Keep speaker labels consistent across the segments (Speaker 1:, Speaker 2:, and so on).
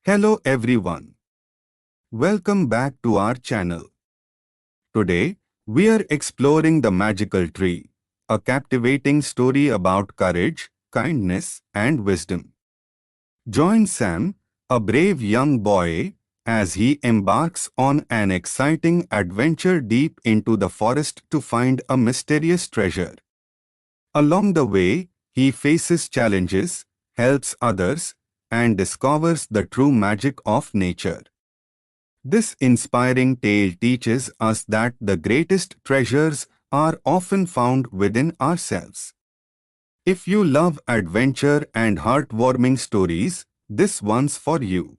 Speaker 1: Hello everyone. Welcome back to our channel. Today, we are exploring the magical tree, a captivating story about courage, kindness, and wisdom. Join Sam, a brave young boy, as he embarks on an exciting adventure deep into the forest to find a mysterious treasure. Along the way, he faces challenges, helps others, and discovers the true magic of nature. This inspiring tale teaches us that the greatest treasures are often found within ourselves. If you love adventure and heartwarming stories, this one's for you.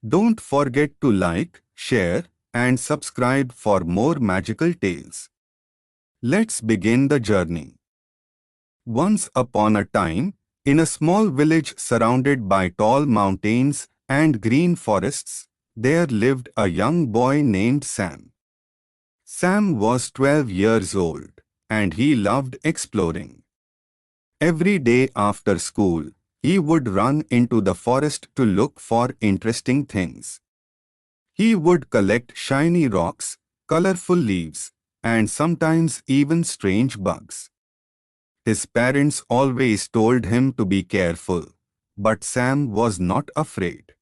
Speaker 1: Don't forget to like, share, and subscribe for more magical tales. Let's begin the journey. Once upon a time, in a small village surrounded by tall mountains and green forests, there lived a young boy named Sam. Sam was 12 years old, and he loved exploring. Every day after school, he would run into the forest to look for interesting things. He would collect shiny rocks, colorful leaves, and sometimes even strange bugs. His parents always told him to be careful, but Sam was not afraid.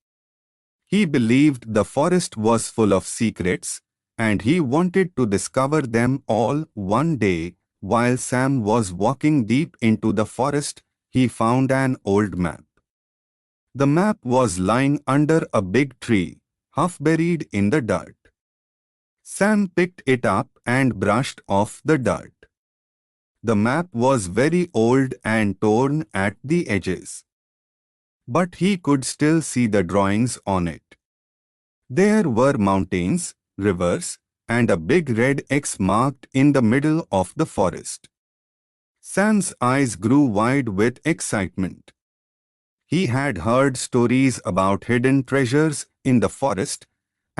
Speaker 1: He believed the forest was full of secrets, and he wanted to discover them all. One day, while Sam was walking deep into the forest, he found an old map. The map was lying under a big tree, half buried in the dirt. Sam picked it up and brushed off the dirt. The map was very old and torn at the edges, but he could still see the drawings on it. There were mountains, rivers, and a big red X marked in the middle of the forest. Sam's eyes grew wide with excitement. He had heard stories about hidden treasures in the forest,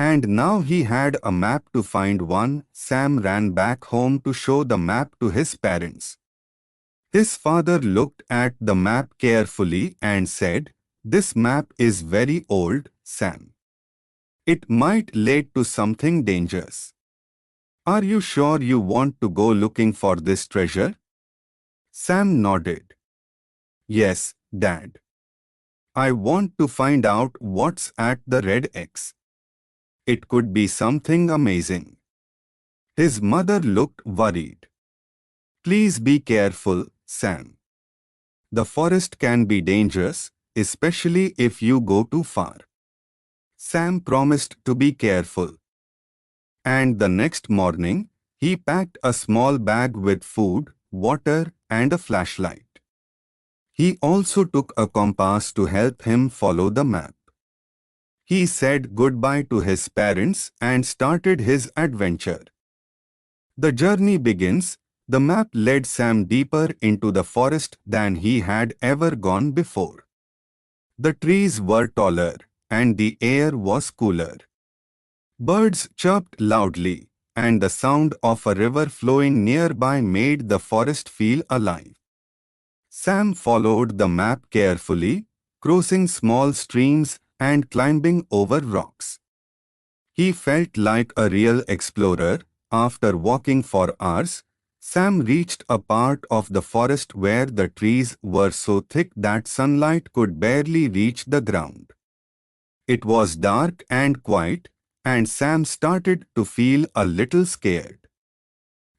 Speaker 1: and now he had a map to find one. Sam ran back home to show the map to his parents. His father looked at the map carefully and said, "This map is very old, Sam. It might lead to something dangerous. Are you sure you want to go looking for this treasure?" Sam nodded. "Yes, Dad. I want to find out what's at the red X. It could be something amazing." His mother looked worried. "Please be careful, Sam. The forest can be dangerous, especially if you go too far." Sam promised to be careful. And the next morning, he packed a small bag with food, water, and a flashlight. He also took a compass to help him follow the map. He said goodbye to his parents and started his adventure. The journey begins. The map led Sam deeper into the forest than he had ever gone before. The trees were taller, and the air was cooler. Birds chirped loudly, and the sound of a river flowing nearby made the forest feel alive. Sam followed the map carefully, crossing small streams and climbing over rocks. He felt like a real explorer. After walking for hours, Sam reached a part of the forest where the trees were so thick that sunlight could barely reach the ground. It was dark and quiet, and Sam started to feel a little scared.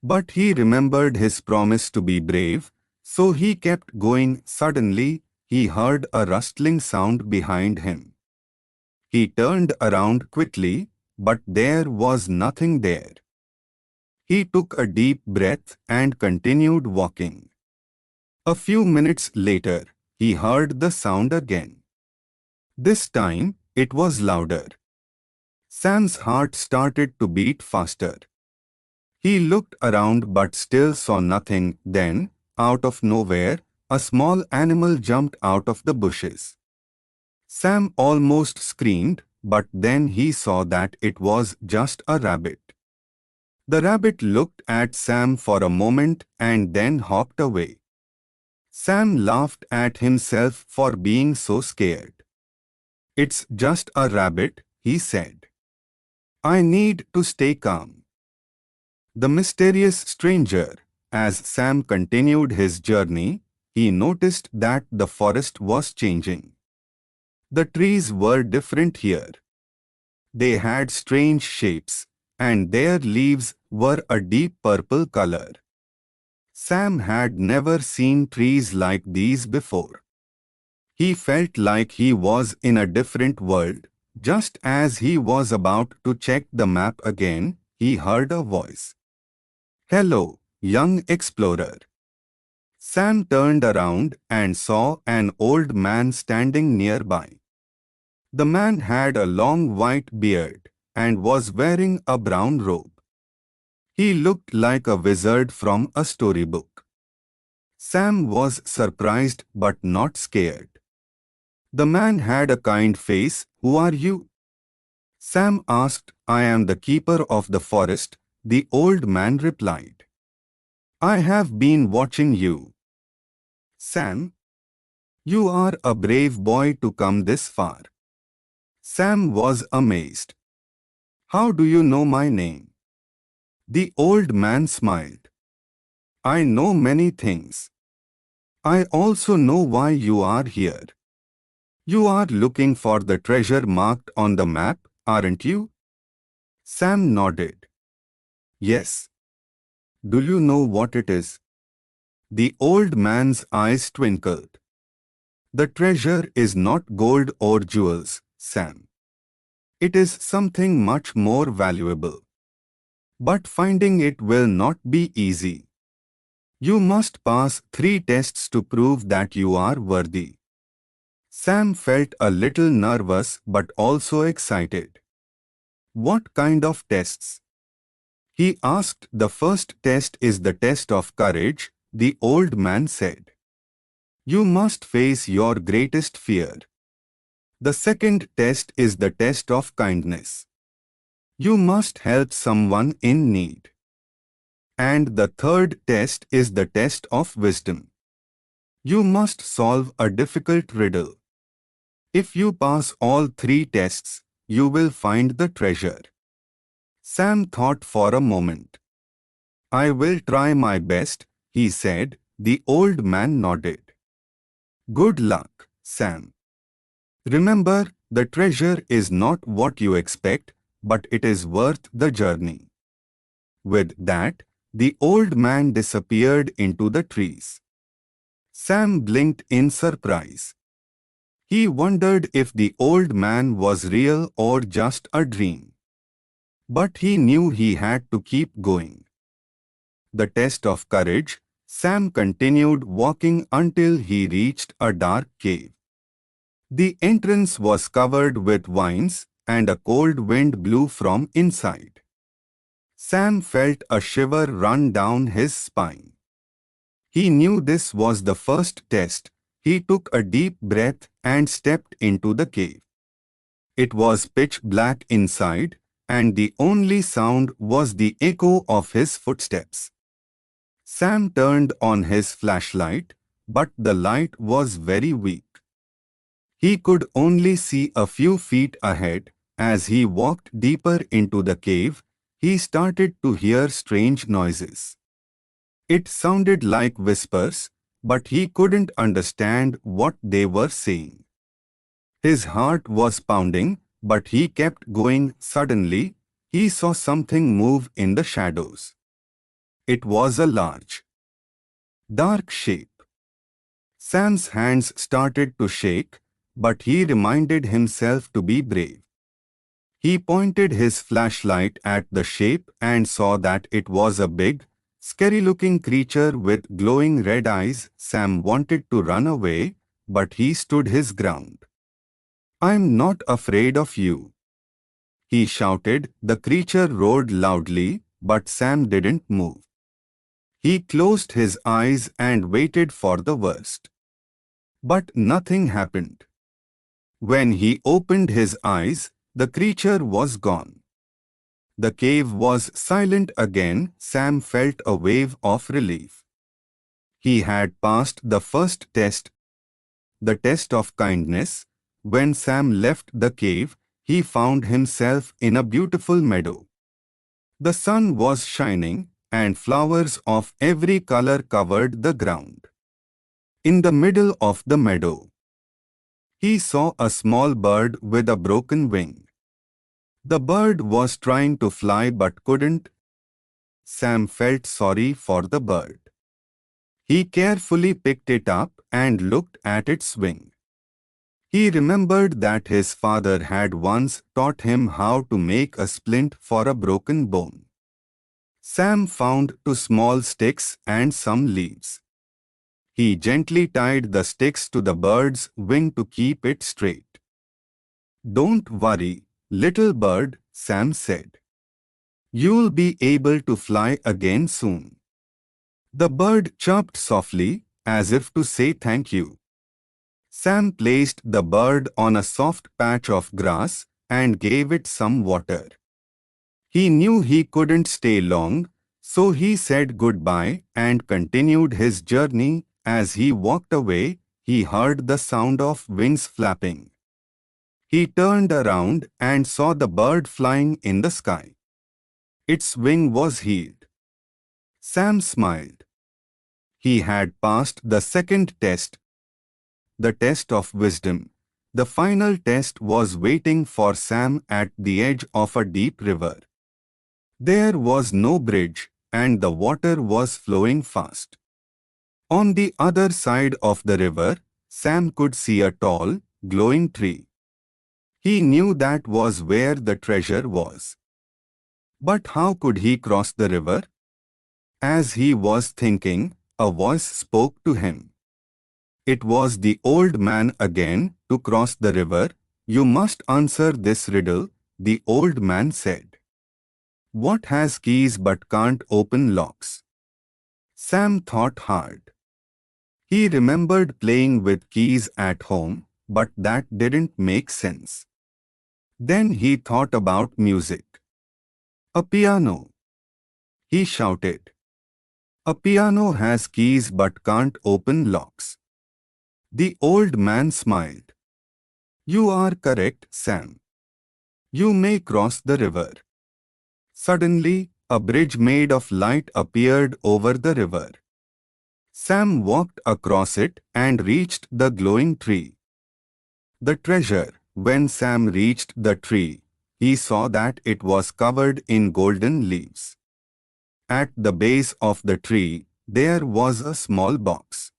Speaker 1: But he remembered his promise to be brave, so he kept going. Suddenly, he heard a rustling sound behind him. He turned around quickly, but there was nothing there. He took a deep breath and continued walking. A few minutes later, he heard the sound again. This time, it was louder. Sam's heart started to beat faster. He looked around but still saw nothing. Then, out of nowhere, a small animal jumped out of the bushes. Sam almost screamed, but then he saw that it was just a rabbit. The rabbit looked at Sam for a moment and then hopped away. Sam laughed at himself for being so scared. It's just a rabbit, he said. I need to stay calm. The mysterious stranger. As Sam continued his journey, he noticed that the forest was changing. The trees were different here. They had strange shapes, and their leaves were a deep purple color. Sam had never seen trees like these before. He felt like he was in a different world. Just as he was about to check the map again, he heard a voice. Hello, young explorer. Sam turned around and saw an old man standing nearby. The man had a long white beard and was wearing a brown robe. He looked like a wizard from a storybook. Sam was surprised but not scared. The man had a kind face. Who are you? Sam asked. I am the keeper of the forest, the old man replied. I have been watching you. Sam, you are a brave boy to come this far. Sam was amazed. How do you know my name? The old man smiled. I know many things. I also know why you are here. You are looking for the treasure marked on the map, aren't you? Sam nodded. Yes. Do you know what it is? The old man's eyes twinkled. The treasure is not gold or jewels, Sam. It is something much more valuable. But finding it will not be easy. You must pass 3 tests to prove that you are worthy. Sam felt a little nervous but also excited. What kind of tests? He asked. The first test is the test of courage, the old man said. You must face your greatest fear. The second test is the test of kindness. You must help someone in need. And the third test is the test of wisdom. You must solve a difficult riddle. If you pass all 3 tests, you will find the treasure. Sam thought for a moment. I will try my best, he said. The old man nodded. Good luck, Sam. Remember, the treasure is not what you expect, but it is worth the journey. With that, the old man disappeared into the trees. Sam blinked in surprise. He wondered if the old man was real or just a dream. But he knew he had to keep going. The test of courage. Sam continued walking until he reached a dark cave. The entrance was covered with vines, and a cold wind blew from inside. Sam felt a shiver run down his spine. He knew this was the first test. He took a deep breath and stepped into the cave. It was pitch black inside, and the only sound was the echo of his footsteps. Sam turned on his flashlight, but the light was very weak. He could only see a few feet ahead. As he walked deeper into the cave, he started to hear strange noises. It sounded like whispers, but he couldn't understand what they were saying. His heart was pounding, but he kept going. Suddenly, he saw something move in the shadows. It was a large, dark shape. Sam's hands started to shake, but he reminded himself to be brave. He pointed his flashlight at the shape and saw that it was a big, scary-looking creature with glowing red eyes. Sam wanted to run away, but he stood his ground. I'm not afraid of you, he shouted. The creature roared loudly, but Sam didn't move. He closed his eyes and waited for the worst. But nothing happened. When he opened his eyes, the creature was gone. The cave was silent again. Sam felt a wave of relief. He had passed the first test, the test of kindness. when Sam left the cave, he found himself in a beautiful meadow. The sun was shining, and flowers of every color covered the ground. In the middle of the meadow, he saw a small bird with a broken wing. The bird was trying to fly but couldn't. Sam felt sorry for the bird. He carefully picked it up and looked at its wing. He remembered that his father had once taught him how to make a splint for a broken bone. Sam found two small sticks and some leaves. He gently tied the sticks to the bird's wing to keep it straight. "Don't worry, little bird," Sam said. "You'll be able to fly again soon." The bird chirped softly, as if to say thank you. Sam placed the bird on a soft patch of grass and gave it some water. He knew he couldn't stay long, so he said goodbye and continued his journey. As he walked away, he heard the sound of wings flapping. He turned around and saw the bird flying in the sky. Its wing was healed. Sam smiled. He had passed the second test, the test of wisdom. The final test was waiting for Sam at the edge of a deep river. There was no bridge, and the water was flowing fast. On the other side of the river, Sam could see a tall, glowing tree. He knew that was where the treasure was. But how could he cross the river? As he was thinking, a voice spoke to him. It was the old man again. "To cross the river, you must answer this riddle," the old man said. "What has keys but can't open locks?" Sam thought hard. He remembered playing with keys at home, but that didn't make sense. Then he thought about music. "A piano!" he shouted. "A piano has keys but can't open locks." The old man smiled. "You are correct, Sam. You may cross the river." Suddenly, a bridge made of light appeared over the river. Sam walked across it and reached the glowing tree. The treasure. When Sam reached the tree, he saw that it was covered in golden leaves. At the base of the tree, there was a small box.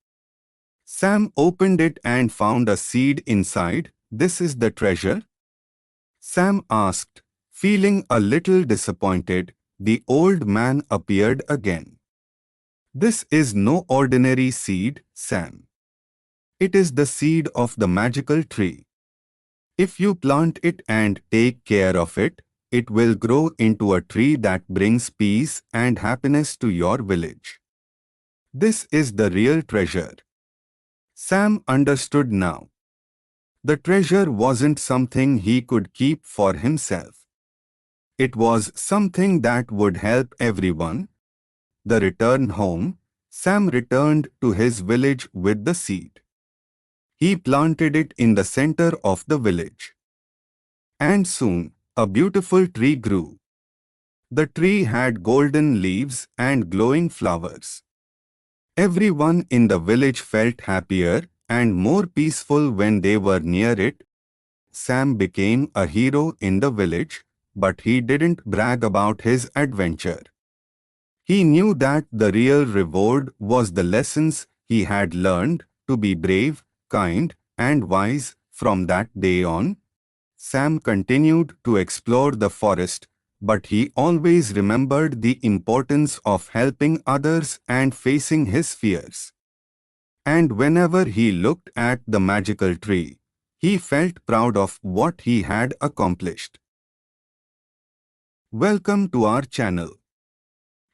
Speaker 1: Sam opened it and found a seed inside. "This is the treasure?" Sam asked, feeling a little disappointed. The old man appeared again. "This is no ordinary seed, Sam. It is the seed of the magical tree. If you plant it and take care of it, it will grow into a tree that brings peace and happiness to your village. This is the real treasure." Sam understood now. The treasure wasn't something he could keep for himself. It was something that would help everyone. The return home, Sam returned to his village with the seed. He planted it in the center of the village. And soon, a beautiful tree grew. The tree had golden leaves and glowing flowers. Everyone in the village felt happier and more peaceful when they were near it. Sam became a hero in the village, but he didn't brag about his adventure. He knew that the real reward was the lessons he had learned: to be brave, kind, and wise. From that day on, Sam continued to explore the forest, but he always remembered the importance of helping others and facing his fears. And whenever he looked at the magical tree, he felt proud of what he had accomplished. Welcome to our channel.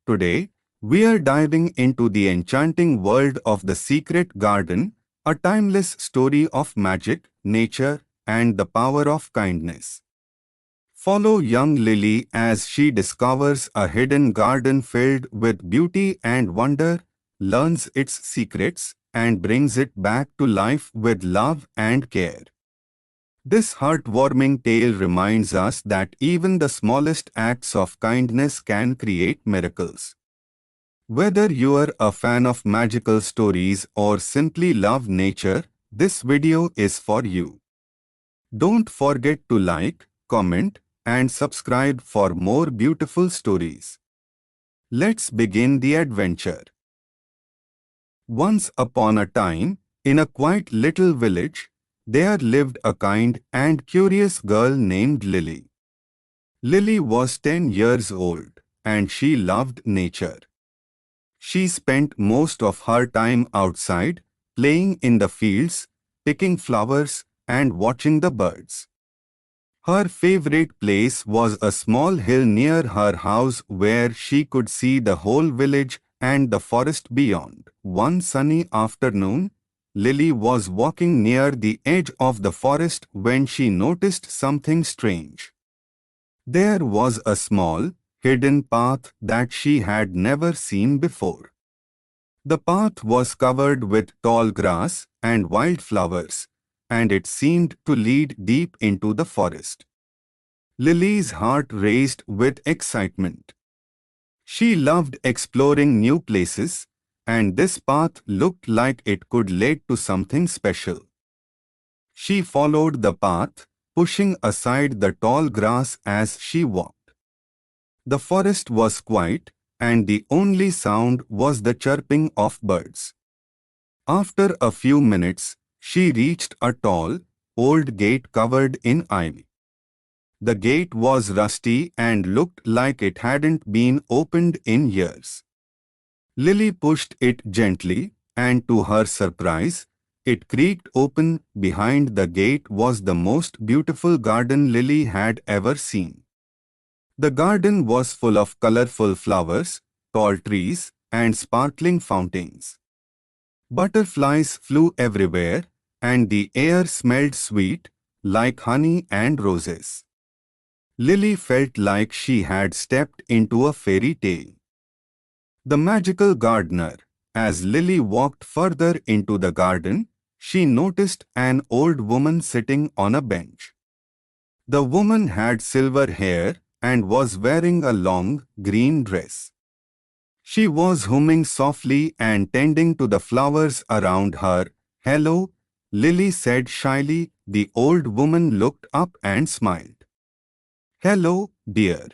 Speaker 1: Today, we are diving into the enchanting world of The Secret Garden, a timeless story of magic, nature, and the power of kindness. Follow young Lily as she discovers a hidden garden filled with beauty and wonder, learns its secrets, and brings it back to life with love and care. This heartwarming tale reminds us that even the smallest acts of kindness can create miracles. Whether you are a fan of magical stories or simply love nature, this video is for you. Don't forget to like, comment, and subscribe for more beautiful stories. Let's begin the adventure. Once upon a time, in a quiet little village, there lived a kind and curious girl named Lily. Lily was 10 years old, and she loved nature. She spent most of her time outside, playing in the fields, picking flowers, and watching the birds. Her favorite place was a small hill near her house where she could see the whole village and the forest beyond. One sunny afternoon, Lily was walking near the edge of the forest when she noticed something strange. There was a small, hidden path that she had never seen before. The path was covered with tall grass and wildflowers, and it seemed to lead deep into the forest. Lily's heart raced with excitement. She loved exploring new places, and this path looked like it could lead to something special. She followed the path, pushing aside the tall grass as she walked. The forest was quiet, and the only sound was the chirping of birds. After a few minutes, she reached a tall, old gate covered in ivy. The gate was rusty and looked like it hadn't been opened in years. Lily pushed it gently, and to her surprise, it creaked open. Behind the gate was the most beautiful garden Lily had ever seen. The garden was full of colorful flowers, tall trees, and sparkling fountains. Butterflies flew everywhere, and the air smelled sweet, like honey and roses. Lily felt like she had stepped into a fairy tale. The magical gardener. As Lily walked further into the garden, she noticed an old woman sitting on a bench. The woman had silver hair and was wearing a long, green dress. She was humming softly and tending to the flowers around her. "Hello," Lily said shyly. The old woman looked up and smiled. "Hello, dear.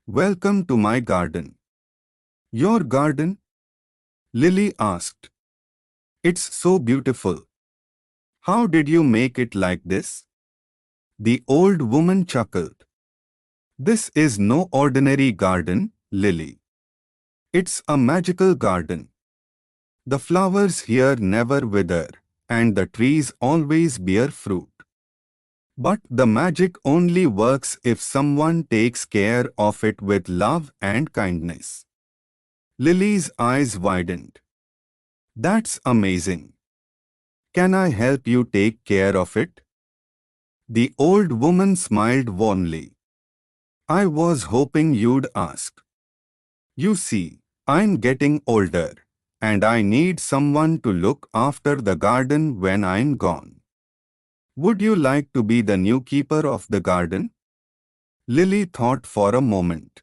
Speaker 1: Welcome to my garden." "Your garden?" Lily asked. "It's so beautiful. How did you make it like this?" The old woman chuckled. "This is no ordinary garden, Lily. It's a magical garden. The flowers here never wither, and the trees always bear fruit. But the magic only works if someone takes care of it with love and kindness." Lily's eyes widened. "That's amazing. Can I help you take care of it?" The old woman smiled warmly. "I was hoping you'd ask. You see, I'm getting older, and I need someone to look after the garden when I'm gone. Would you like to be the new keeper of the garden?" Lily thought for a moment.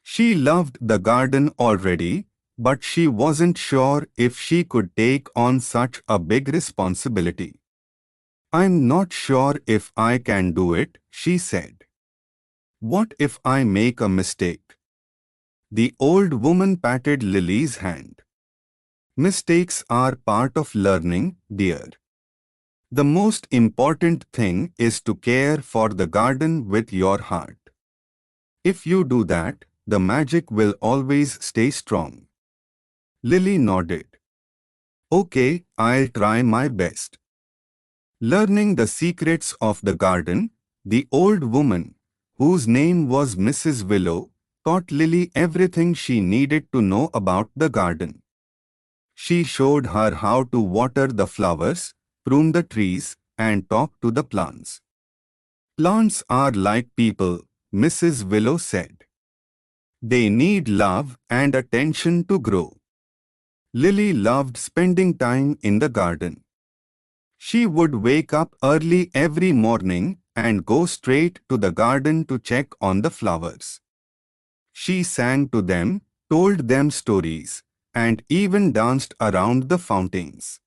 Speaker 1: She loved the garden already, but she wasn't sure if she could take on such a big responsibility. "I'm not sure if I can do it," she said. "What if I make a mistake?" The old woman patted Lily's hand. "Mistakes are part of learning, dear. The most important thing is to care for the garden with your heart. If you do that, the magic will always stay strong." Lily nodded. "Okay, I'll try my best." Learning the secrets of the garden, the old woman, whose name was Mrs. Willow, taught Lily everything she needed to know about the garden. She showed her how to water the flowers, prune the trees, and talk to the plants. "Plants are like people," Mrs. Willow said. "They need love and attention to grow." Lily loved spending time in the garden. She would wake up early every morning and go straight to the garden to check on the flowers. She sang to them, told them stories, and even danced around the fountains.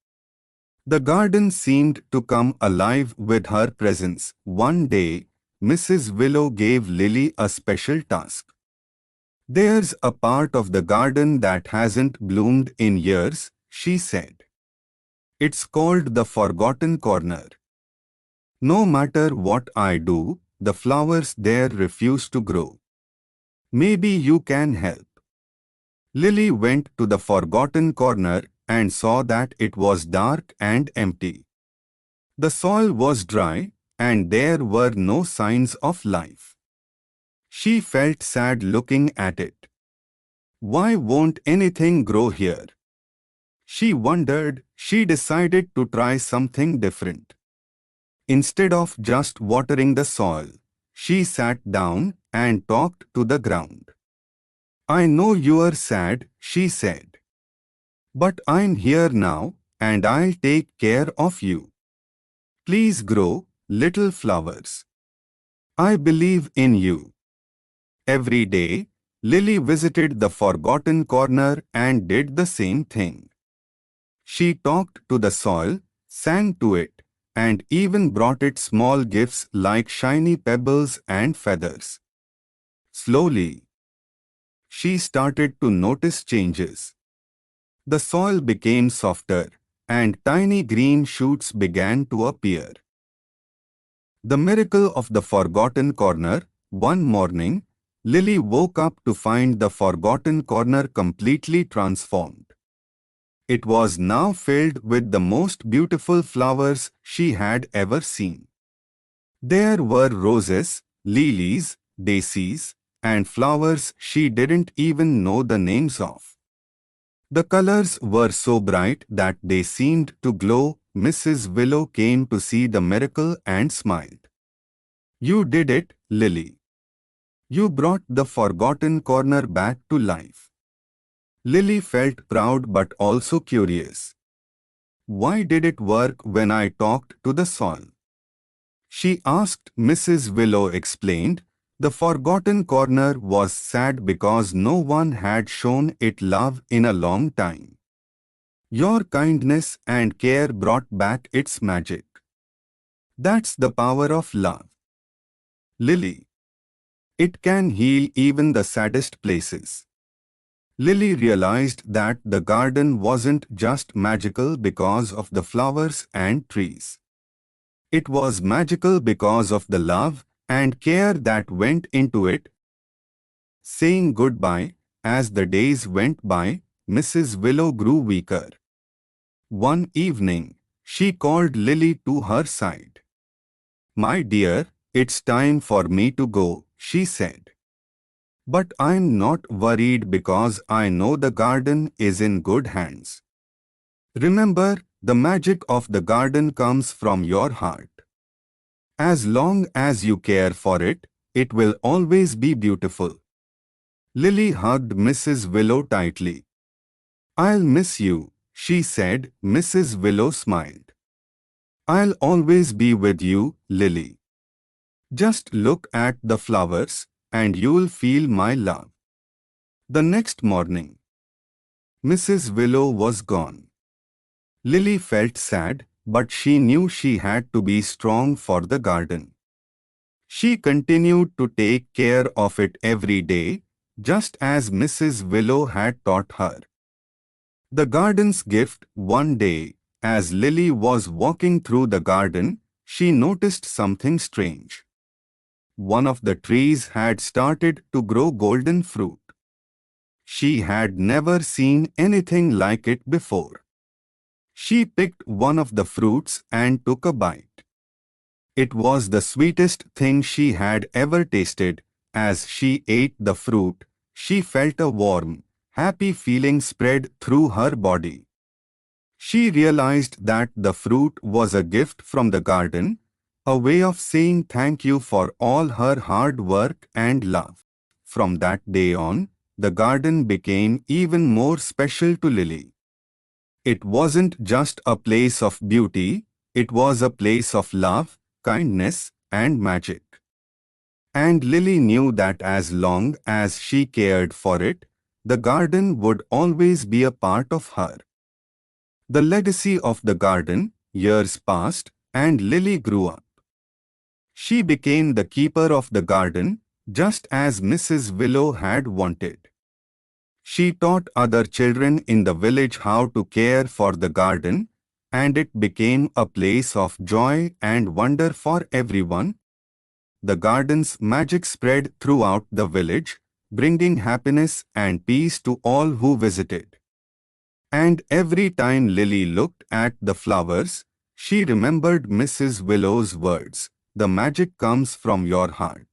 Speaker 1: The garden seemed to come alive with her presence. One day, Mrs. Willow gave Lily a special task. "There's a part of the garden that hasn't bloomed in years," she said. "It's called the Forgotten Corner. No matter what I do, the flowers there refuse to grow. Maybe you can help." Lily went to the Forgotten Corner and saw that it was dark and empty. The soil was dry, and there were no signs of life. She felt sad looking at it. Why won't anything grow here? She wondered. She decided to try something different. Instead of just watering the soil, she sat down and talked to the ground. "I know you're sad," she said. "But I'm here now, and I'll take care of you. Please grow, little flowers. I believe in you." Every day, Lily visited the Forgotten Corner and did the same thing. She talked to the soil, sang to it, and even brought it small gifts like shiny pebbles and feathers. Slowly, she started to notice changes. The soil became softer, and tiny green shoots began to appear. The miracle of the Forgotten Corner. One morning, Lily woke up to find the Forgotten Corner completely transformed. It was now filled with the most beautiful flowers she had ever seen. There were roses, lilies, daisies, and flowers she didn't even know the names of. The colors were so bright that they seemed to glow. Mrs. Willow came to see the miracle and smiled. "You did it, Lily. You brought the Forgotten Corner back to life." Lily felt proud but also curious. Why did it work when I talked to the soil? She asked. Mrs. Willow explained. The Forgotten Corner was sad because no one had shown it love in a long time. Your kindness and care brought back its magic. That's the power of love, Lily. It can heal even the saddest places. Lily realized that the garden wasn't just magical because of the flowers and trees. It was magical because of the love and care that went into it. Saying goodbye, as the days went by, Mrs. Willow grew weaker. One evening, she called Lily to her side. "My dear, it's time for me to go," she said. "But I'm not worried because I know the garden is in good hands. Remember, the magic of the garden comes from your heart. As long as you care for it, it will always be beautiful." Lily hugged Mrs. Willow tightly. "I'll miss you," she said. Mrs. Willow smiled. "I'll always be with you, Lily. Just look at the flowers, and you'll feel my love." The next morning, Mrs. Willow was gone. Lily felt sad, but she knew she had to be strong for the garden. She continued to take care of it every day, just as Mrs. Willow had taught her. The garden's gift. One day, as Lily was walking through the garden, she noticed something strange. One of the trees had started to grow golden fruit. She had never seen anything like it before. She picked one of the fruits and took a bite. It was the sweetest thing she had ever tasted. As she ate the fruit, she felt a warm, happy feeling spread through her body. She realized that the fruit was a gift from the garden, a way of saying thank you for all her hard work and love. From that day on, the garden became even more special to Lily. It wasn't just a place of beauty, It was a place of love, kindness, and magic. And Lily knew that as long as she cared for it, the garden would always be a part of her. The legacy of the garden, years passed, and Lily grew up. She became the keeper of the garden, just as Mrs. Willow had wanted. She taught other children in the village how to care for the garden, and it became a place of joy and wonder for everyone. The garden's magic spread throughout the village, bringing happiness and peace to all who visited. And every time Lily looked at the flowers, she remembered Mrs. Willow's words, "The magic comes from your heart."